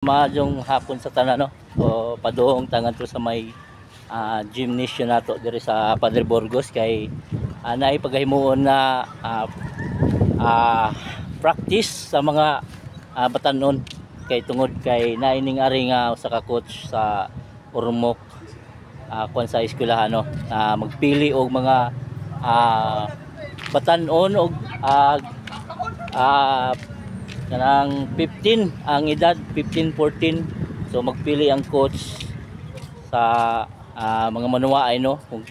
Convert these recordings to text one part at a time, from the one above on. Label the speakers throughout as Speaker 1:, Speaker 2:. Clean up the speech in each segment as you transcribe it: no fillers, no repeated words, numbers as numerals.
Speaker 1: Maadong hapon sa tanan no. O padung tangan to sa may gymnasium nato diri sa Padre Burgos kay naay paghimuon na practice sa mga batanon kay tungod kay naining ari nga usa ka coach sa Ormoc kuan sa eskwelahan no, magpili og mga batanon og kanang 15 ang edad 15-14, so magpili ang coach sa mga manuwaay no kung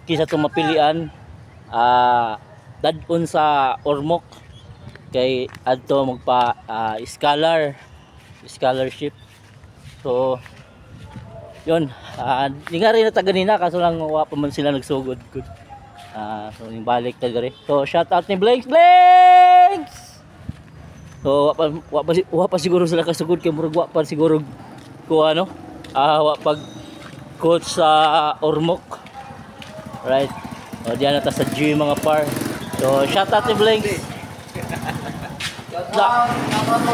Speaker 1: kisa to mapilian dadun sa Ormoc kay adto magpa scholarship. So yun, di nga rin na taganina kaso lang wa pa man sila nagsugod good. So yung balik tagari, so shout out ni Blanks. So wa pa siguro sila kasugod kay murag wa pa siguro ko ano wa pag coach sa Ormoc, right? O diyan na ta sa G mga par, so shout out ni Blanks.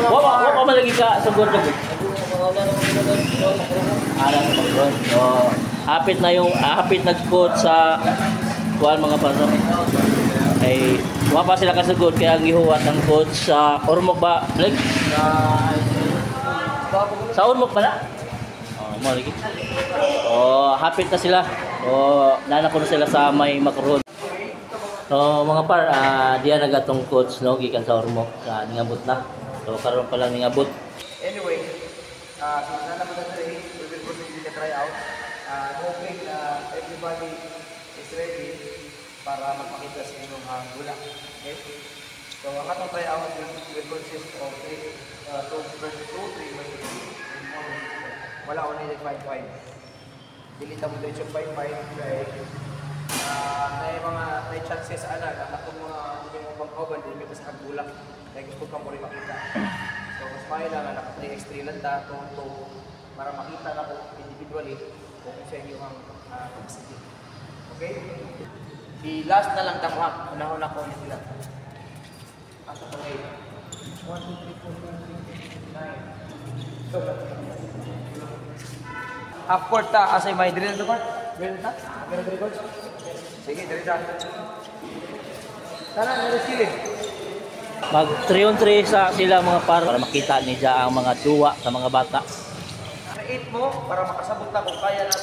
Speaker 1: Wa pa malagi ka sugod na good. So hapit nag-coach sa kuan mga par ay wa pa sila kasugod kaya gihuwat ang coach sa Ormoc ba Blanks? Sa Ormoc ba na? Mo lagi. Hapit na sila. Nana ko na sila sa may Macron. So mga par, diyan nagatong coach no gikan sa Ormoc sa ningabot na. So karon pa lang ningabot.
Speaker 2: Anyway, since nana mo na today, we will proceed with the tryout. Hoping everybody is ready para magpakita sa inyong gula. Okay? So ang atong tryout will consist of 2 versus 2, 3 versus 2. Wala ko na yung 5-5. Dilita mo dito yung 5-5 kaya may chances ang atong mga pang-oban din sa kagulak kaya gusto ka mo rin makita. So mas mahal lang na extra lang ta para makita na po individually kung sa inyo ang capacity. Okay? I-last na lang tamuha. Unahon ako ulit sila. Asa pa ngayon? 1, 2, 3, 4, 5, 6, 9. Half court ta. Asay may drill na court? Drill ta? Drill court? Sige, drill ta. Sana, narisilin.
Speaker 1: Mag 3-on-3 sa sila mga par para makita niya ang mga duwa sa mga bata.
Speaker 2: Create mo para makasabot na kung kaya na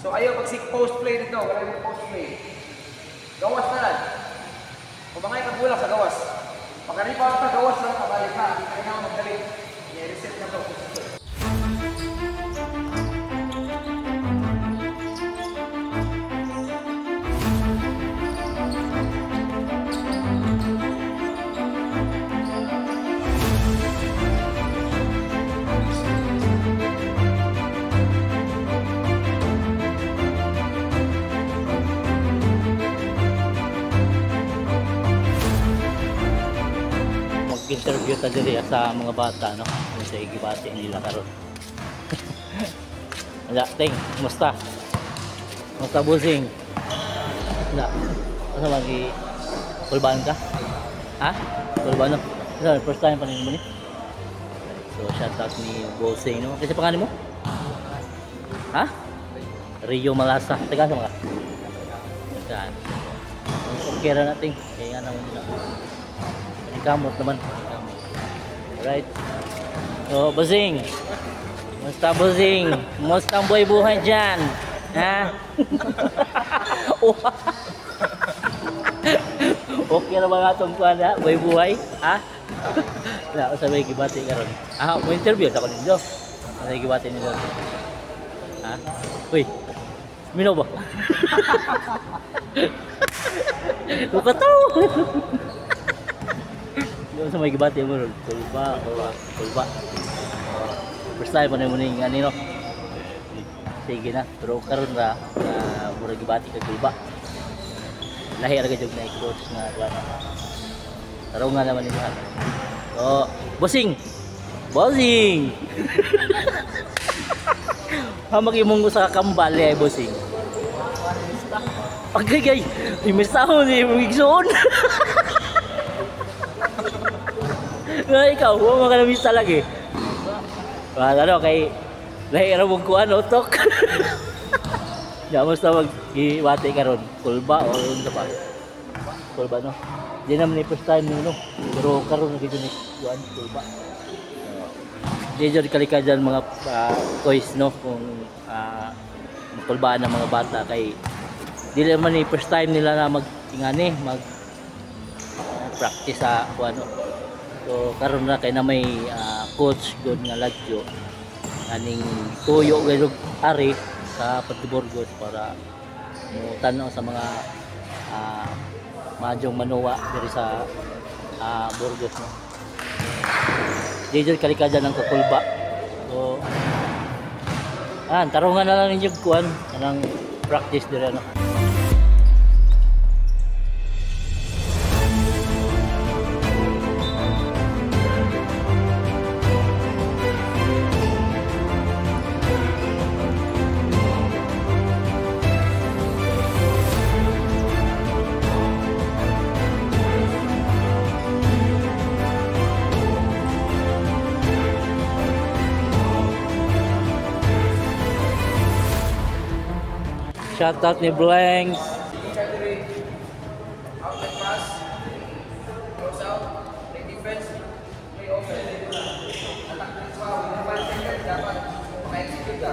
Speaker 2: so ayaw pag-seek post play dito, wala yung post play. Gawas na lang. Kung mga ikagulak sa gawas. Pagkaripa ka gawas lang, kabalik na. Hindi ka na magdali. I-reset na ito.
Speaker 1: Interview ta diri sa mga bata no sa igibati nila karon. Wala ting musta busing na ano lagi kulban ka kulban no first time pa nimo ni, so shout out ni Busing no kasi pangalan mo Rio Malasa taga sa mga kan okay ra nating kaya nga naman nila kamot naman. Right. So, Busing. Musta Busing? Musta ang buhay dyan? Ha? Okay na ba nga itong kuhan ha? Buhay? Ha? Wala, sabay gibati ka ron. Mo interview ako ninyo. Sabay gibati ninyo. Ha? Uy, minaw ba? Lukataw! Yung sa may gibati mo, kulba. First time pa na mo ning no. Sige na, pero karon ra mura gibati kay kulba. Lahi ra gyud na coach nga kuan. Tarungan naman nila. So, Busing. Magimong sa kambal ay Busing. Pagkagay, imestaho ni mong igsoon. ikaw, huwag mo ka na misa lagi. Ano, kay lahira mong kuhan, utok. Diyan mo sa mag-iwati ka ron. Kulba o ron sa pa. Kulba, no? Di naman yung first time no? Pero karon na dito ni kuhan, kulba. Di dyan kalika dyan mga toys, no? Kung kulbaan ng mga bata. Kay di naman yung first time nila na mag-ingani, practice sa kuhan, no? So karon na kay na may coach god nga ladyo aning tuyo gayud ari sa Pagdiburgos para mo tan-aw sa mga madyong manuwa diri sa Burgos, no. Dijud kalikadan ng kakulba. So tarungan na lang ninyo kuan kanang practice diri, no. Shoutout ni Blanks.
Speaker 2: Outlet pass. Goes out. Play defense. Play offense. Attack ng foul. Dapat ma-execute ka.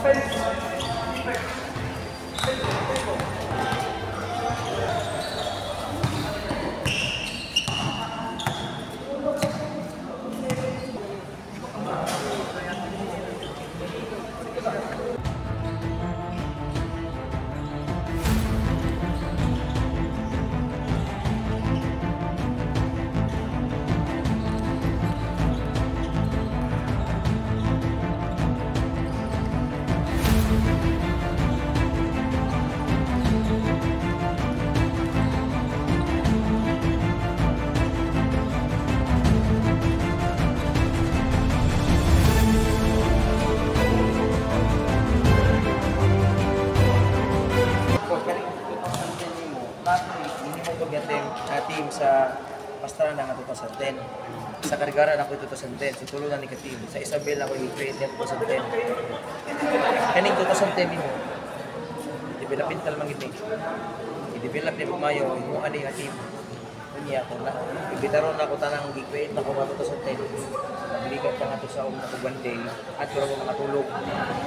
Speaker 2: Okay? Team sa Pastrana nga 2010. Sa Carigara ako 2010. Sa Tulunan ni ka-team. Sa Isabel ako i-create niya 2010. Kaning 2010 mo, developin tal man gid. I-develop ni Mayo yung ani nga team. Unya ako na. Ibitaron ako tanang gi-create nako nga 2010. Nagligat pa nga to sa una ko one day at pero ko mga tulog.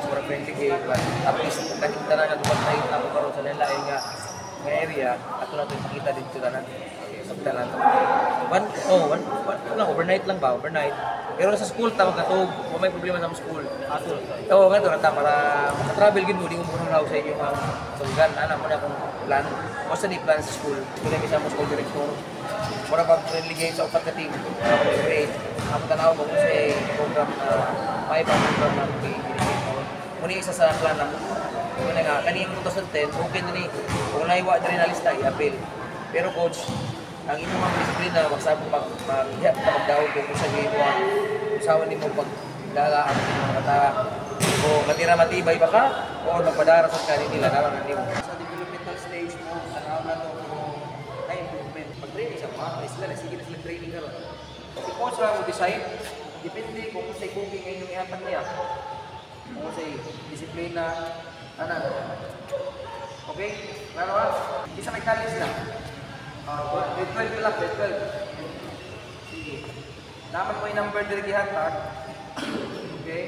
Speaker 2: Super friendly game. At least kaning tanan nga tumatay ako karon sa lain nga area ato natin makita dito tanan. Sabta lang. Overnight lang ba? Overnight. Pero sa school, tawag na to, kung may problema sa school. Oo, ganito na ta, para makatravel gid mo, di mo muna raw sa inyo ang sunggan. Alam mo na kung plan. Basta ni plan sa school. Kung may sa school director. Para pag-friendly game sa upat ka team. Grade. Ako tanaw mo sa program na may program na pinigay mo. Muna isa sa plan na kung na nga, kanina 2010, okay na ni, kung naiwa na rin na lista, i-appeal. Pero coach, ang inyong mga disiplina, magsabot magdawag kung sa game mo, usawan din mo pag lalaan ng mga kata, o matira matibay ba ka, o magpadara sa kanil nila, naman nila. Sa developmental stage mo, sa naman ito, ay improvement. Pag-training sa mga sila, sige na sila training ka ron. Si coach lang mo decide, depende kung sa'y cooking ay yung ihapan niya. Kung sa'y disiplina, okay? Lalo ba? Isa may college na. Grade 12 lang, grade 12. Sige. Naman mo yung number dito gihatag. Okay?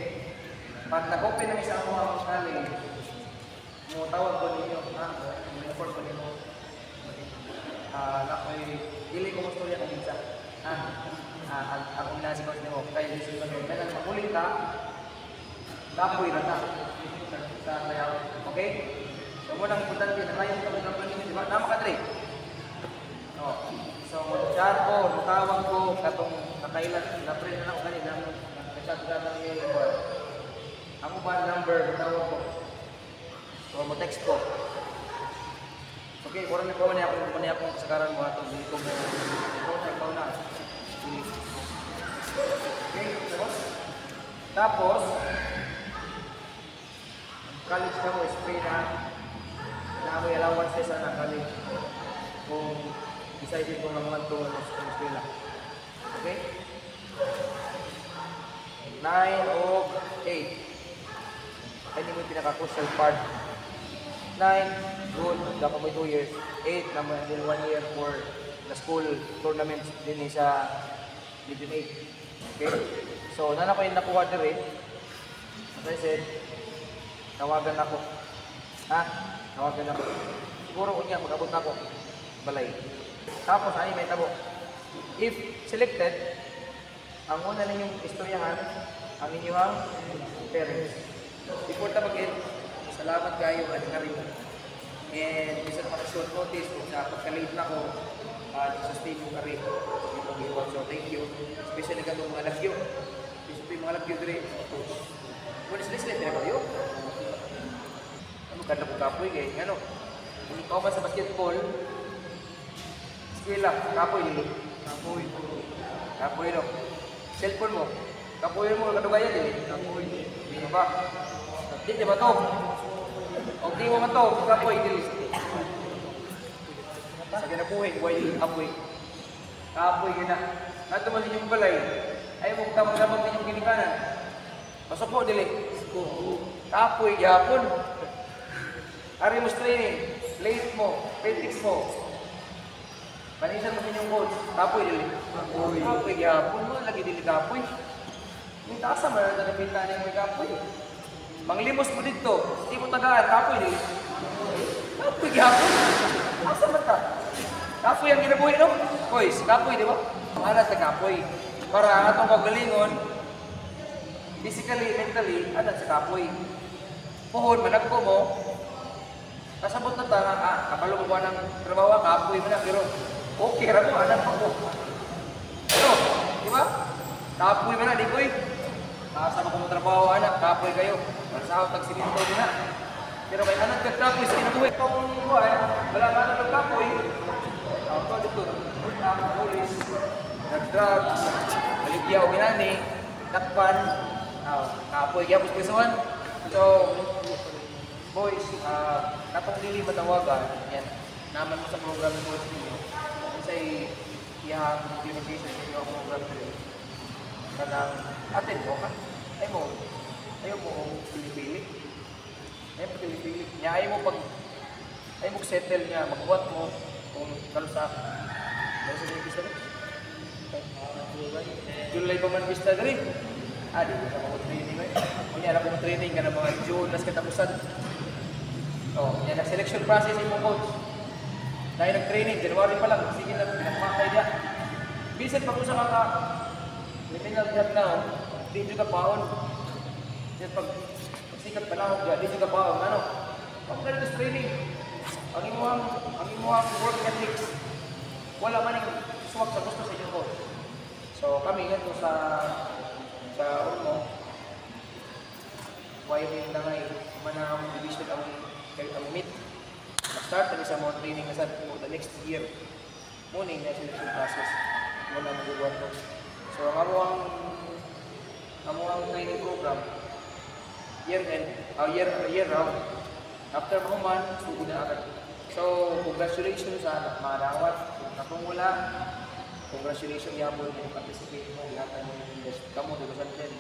Speaker 2: Pag nag-open ng isang mga college, mo tawag ko ninyo, report ko ninyo. Dili ko gusto yan ang isa. Ako nasi ko ninyo, kaya dito ko ninyo. Kaya makulit ka, kapoy na ta. Okay? So, munang importante na kayo ito ng ninyo, di ba? Namakadre. So, chat ko, tawag ko, katong nakailan, na-print na ako kanina, nag-chat ka ng iyo yung word. Ako ba number, tawag ko. So, mo-text ko. Okay, kurang nagawa niya akong kasagaran mo atong dito mo. Ikaw na. Okay, tapos, college na mo, spray na. Na may allowances na college. Kung decided ko naman ito sa eskwela. Okay? 9 o 8. Hindi mo yung pinaka-crucial part. 9, good. Dapat may 2 years. 8 naman, and then 1 year for the school tournaments din sa Region 8. Okay? So, nana ko yung nakuha na rin. As I said, tawagan ako. Tawagan ako. Siguro ko niya, mag-abot na ako. Balay. Tapos, ay may tabo. If selected, ang una ninyong istoryahan, ang inyong parents. Before tabagin, salamat kayo at karin. And isa naman ang short notice, kung sa pagka-late na ko, sustain mo ka rin. So, thank you. Especially ka itong mga lagyo. Especially mga lagyo rin. Kung is-listen, pero kayo. Ano ka na po kapoy kayo? Ano? Kung ikaw ba sa basketball, eskwela, kapoy nilo. Kapoy no. Cellphone mo. Kapoy mo, kadugayan din. Kapoy. Hindi mo ba? Hindi ba ito? O di mo ba ito? Kapoy din. Sa kinabuhay, kapoy. Kapoy yun na. Nato mo din yung balay. Ay mo tamang din yung ginikanan. Pasok po, dili. Kapoy, yapon. Ari mo training. Late mo. Petix mo. Panisan mo yung coach. Kapoy, dili. Kapoy, yapon mo. Lagi dili kapoy. Yung tasa mo, nakapita niya may kapoy. Manglimos mo dito. Hindi mo tagaan. Kapoy, dili. Kapoy, yapon. Asa man ka? Kapoy ang ginabuhi, no? Boys, kapoy, di ba? Alat na kapoy. Para ang atong kagalingon, physically, mentally, alat sa kapoy. Puhon, managpo mo, kasabot na ta, kapalo mo ba ng trabaho, kapoy mo na, pero okay, ramo, anak mo. Ano? Di ba? Kapoy mo na, di ko eh. Kasama ko mo trabaho, anak, kapoy kayo. Malasahot, tagsiminto mo na. Pero may anak ka kapoy, sa kinabuhi. Itong buhay, wala ka na kapoy. Ako dito, ang polis, nag-drugs, maligyaw, ginani, takpan, kapoy, yapos pisuan. So, boys, katong dili matawagan, yan, naman mo sa program ng coach ninyo, kasi iyang communication sa iyong program ninyo. Kanang, atin mo ka, ayaw mo pili-pili. Ayaw mo pili-pili. Ayaw mo settle niya, magbuhat mo, kung kalusa. Ano sa mga pista rin? July pa man pista rin. Di ko sa mga training ngayon. Kung yan ako training ka ng mga June, nas katapusan. Yan ang selection process yung coach. Dahil nag-training, January pa lang, sige na, pinagmakay niya. Bisan pag usa ka liminal dihat na, di jud ka paon. Diyan pag sikat pa lang di jud ka paon ano. Pag ka training, ang imuhang work ethics wala man yung swak sa gusto sa inyo ko. So kami ganito sa Ormo, YMM na ngayon, manang division ang meet. Start na sa mga training na sa the next year. Muna yung selection process. Muna mag-uwan ko. So ang amuang training program, year round. After mahuman, sugo na agad. So congratulations sa mga dawat. Napungula, congratulations yapon yung participate mo. Lahat ng industry. Kamu, diba sa din?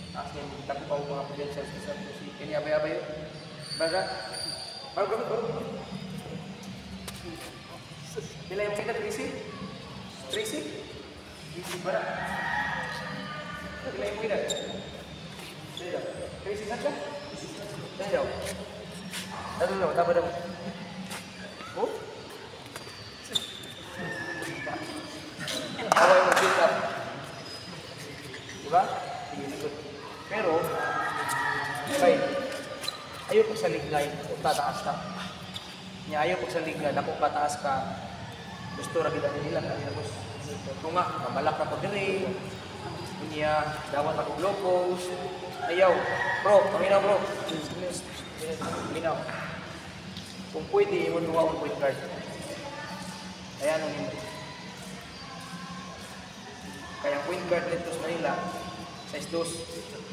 Speaker 2: Kasi tapo pa mga potentials sa music. Kaya abay-abay yun. Baga? Bago. Bila yung kita, Tracy? Tracy ba na? Bila yung kita? Tracy na siya? Dahil daw. Tama daw. Oh? Away mo build up. Diba? Pero, okay, ayaw ko sa liglay, kung tataas ka. Ayaw ko sa liglay, na kung tataas ka, gusto rin nila. Kung nga, mamalak na ko dire, kunya, dawat ako globos. Ayaw, bro, paminaw bro. Paminaw. Kung pwede, mo duwa ang point guard. Ayan ang hindi. Kaya point guard dito sa Manila, size 2,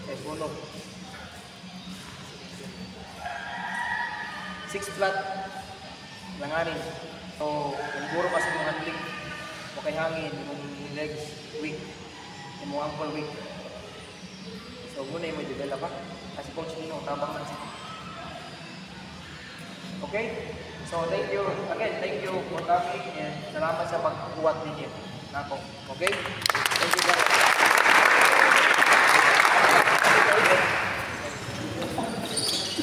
Speaker 2: size 1. 6 flat, langanin. So, kung buro kasi yung handling, o kay hangin, yung legs weak, yung ankle weak. So, muna yung may develop pa. Kasi coach nino, tabang lang siya. Okay? So, thank you. Again, thank you for coming and salamat sa pagkuwat ninyo. Nako. Okay? Thank you guys.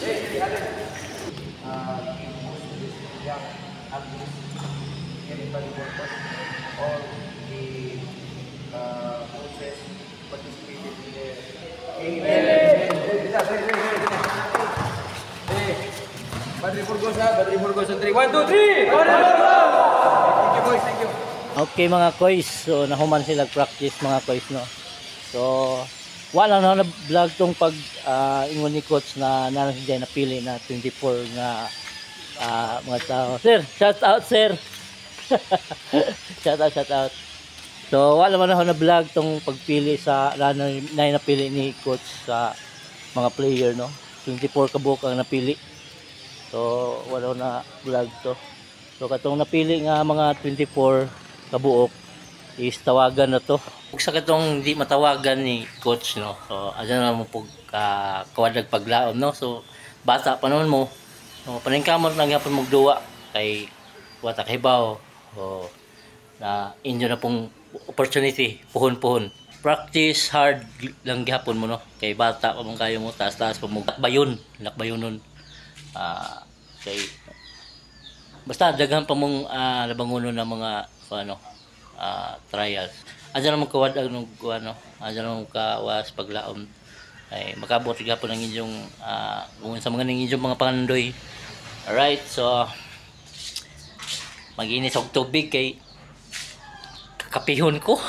Speaker 2: Hey, Alan. Young athletes everybody workers, all the coaches participated in the Badri Burgos on 3. 1, 2, 3! Thank you boys, thank you.
Speaker 1: Okay mga koys, so nahuman sila practice mga koys no. So wala na vlog tong pag ingon ni coach na nalang siya napili na 24 nga mga tao. Sir, shout out sir. shout out. So wala man ako na vlog tong pagpili sa na napili ni coach sa mga player no. 24 kabuk ang napili. So wala na vlog to. So katong napili nga mga 24 kabuok is tawagan na to. Ug sa katong hindi matawagan ni coach no. So adyan na mo pug kawadag paglaom no. So bata pa naman mo. No, paningkamot lang gyapon mog duwa kay wata kahibaw. So na inyo na pong opportunity puhon-puhon. Practice hard lang gyapon mo no. Kay bata pa man kayo mo taas-taas pa mo lakbayon nun. Kay basta daghan pa mong labangono ng mga trials. Adyan naman kawadag ng adyan naman kawas paglaom ay makabot gyapon ang inyong sa mga inyong mga pangandoy. Alright, so mag-inis og tubig kay kakapihon ko.